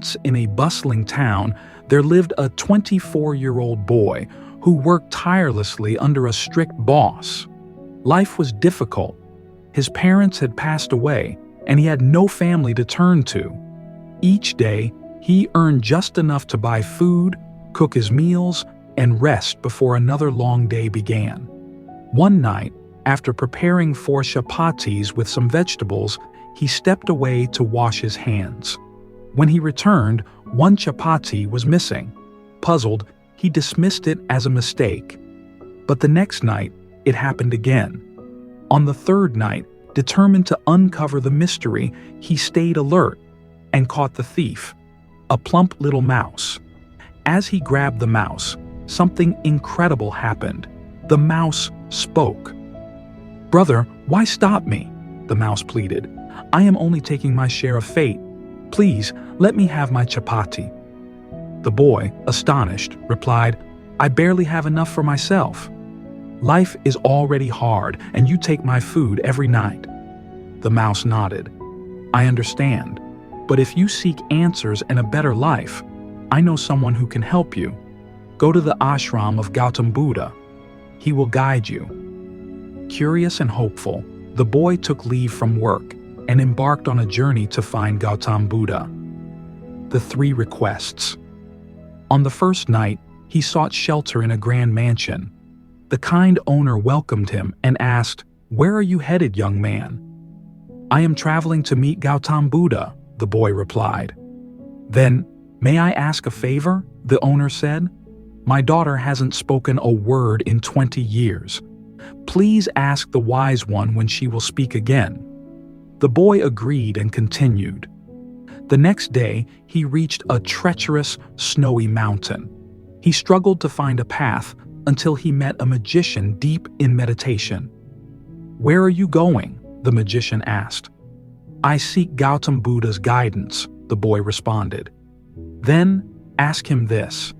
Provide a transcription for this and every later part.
Once in a bustling town, there lived a 24-year-old boy who worked tirelessly under a strict boss. Life was difficult. His parents had passed away, and he had no family to turn to. Each day, he earned just enough to buy food, cook his meals, and rest before another long day began. One night, after preparing 4 chapatis with some vegetables, he stepped away to wash his hands. When he returned, 1 chapati was missing. Puzzled, he dismissed it as a mistake. But the next night, it happened again. On the 3rd night, determined to uncover the mystery, he stayed alert and caught the thief, a plump little mouse. As he grabbed the mouse, something incredible happened. The mouse spoke. "Brother, why stop me?" the mouse pleaded. "I am only taking my share of fate. Please, let me have my chapati." The boy, astonished, replied, "I barely have enough for myself. Life is already hard, and you take my food every night." The mouse nodded. "I understand, but if you seek answers and a better life, I know someone who can help you. Go to the ashram of Gautam Buddha. He will guide you." Curious and hopeful, the boy took leave from work and embarked on a journey to find Gautam Buddha. The 3 requests. On the first night, he sought shelter in a grand mansion. The kind owner welcomed him and asked, "Where are you headed, young man?" "I am traveling to meet Gautam Buddha," the boy replied. "Then, may I ask a favor?" the owner said. "My daughter hasn't spoken a word in 20 years. Please ask the wise one when she will speak again." The boy agreed and continued. The next day, he reached a treacherous, snowy mountain. He struggled to find a path until he met a magician deep in meditation. "Where are you going?" the magician asked. "I seek Gautam Buddha's guidance," the boy responded. "Then, ask him this.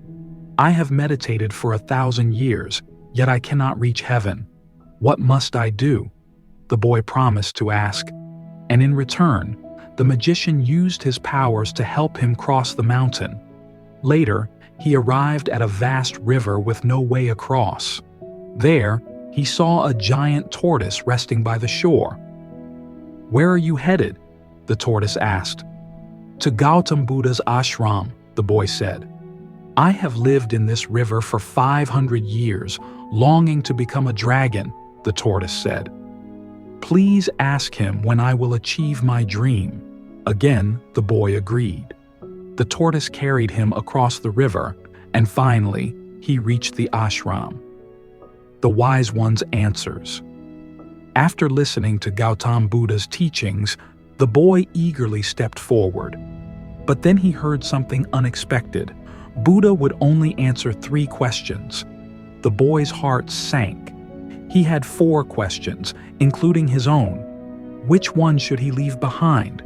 I have meditated for 1,000 years, yet I cannot reach heaven. What must I do?" The boy promised to ask, and in return, the magician used his powers to help him cross the mountain. Later, he arrived at a vast river with no way across. There, he saw a giant tortoise resting by the shore. "Where are you headed?" the tortoise asked. "To Gautam Buddha's ashram," the boy said. "I have lived in this river for 500 years, longing to become a dragon," the tortoise said. "Please ask him when I will achieve my dream." Again, the boy agreed. The tortoise carried him across the river, and finally, he reached the ashram. The wise one's answers. After listening to Gautam Buddha's teachings, the boy eagerly stepped forward. But then he heard something unexpected. Buddha would only answer 3 questions. The boy's heart sank. He had 4 questions, including his own. Which one should he leave behind?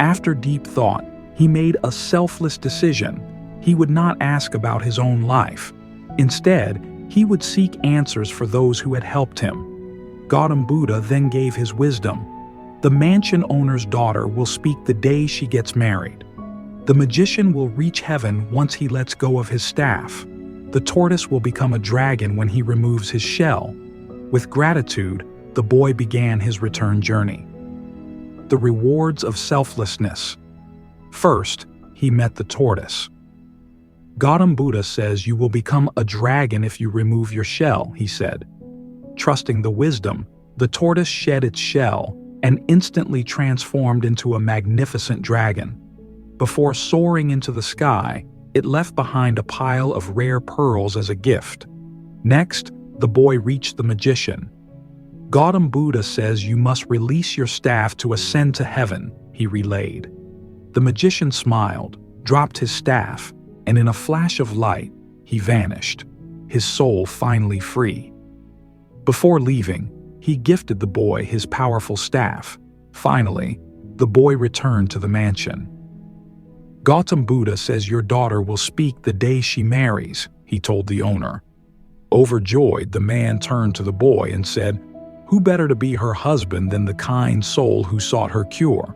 After deep thought, he made a selfless decision. He would not ask about his own life. Instead, he would seek answers for those who had helped him. Gautam Buddha then gave his wisdom. The mansion owner's daughter will speak the day she gets married. The magician will reach heaven once he lets go of his staff. The tortoise will become a dragon when he removes his shell. With gratitude, the boy began his return journey. The rewards of selflessness. First, he met the tortoise. Gautam Buddha says you will become a dragon if you remove your shell, he said. Trusting the wisdom, the tortoise shed its shell and instantly transformed into a magnificent dragon. Before soaring into the sky, it left behind a pile of rare pearls as a gift. Next, the boy reached the magician. Gautam Buddha says you must release your staff to ascend to heaven, he relayed. The magician smiled, dropped his staff, and in a flash of light, he vanished, his soul finally free. Before leaving, he gifted the boy his powerful staff. Finally, the boy returned to the mansion. Gautam Buddha says your daughter will speak the day she marries, he told the owner. Overjoyed, the man turned to the boy and said, who better to be her husband than the kind soul who sought her cure?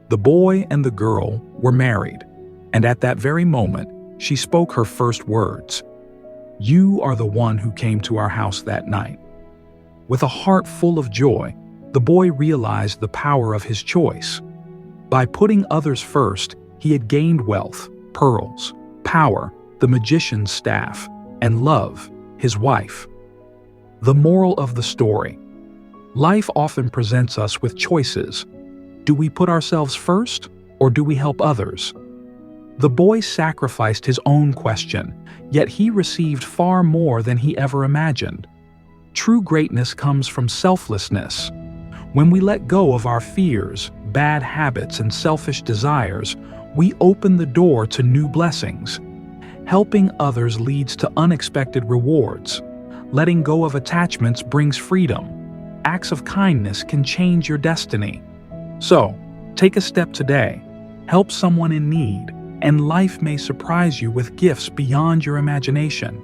The boy and the girl were married, and at that very moment, she spoke her first words. "You are the one who came to our house that night." With a heart full of joy, the boy realized the power of his choice. By putting others first, he had gained wealth, pearls, power, the magician's staff, and love, his wife. The moral of the story: life often presents us with choices. Do we put ourselves first, or do we help others? The boy sacrificed his own question, yet he received far more than he ever imagined. True greatness comes from selflessness. When we let go of our fears, bad habits, and selfish desires, we open the door to new blessings. Helping others leads to unexpected rewards. Letting go of attachments brings freedom. Acts of kindness can change your destiny. So, take a step today. Help someone in need, and life may surprise you with gifts beyond your imagination.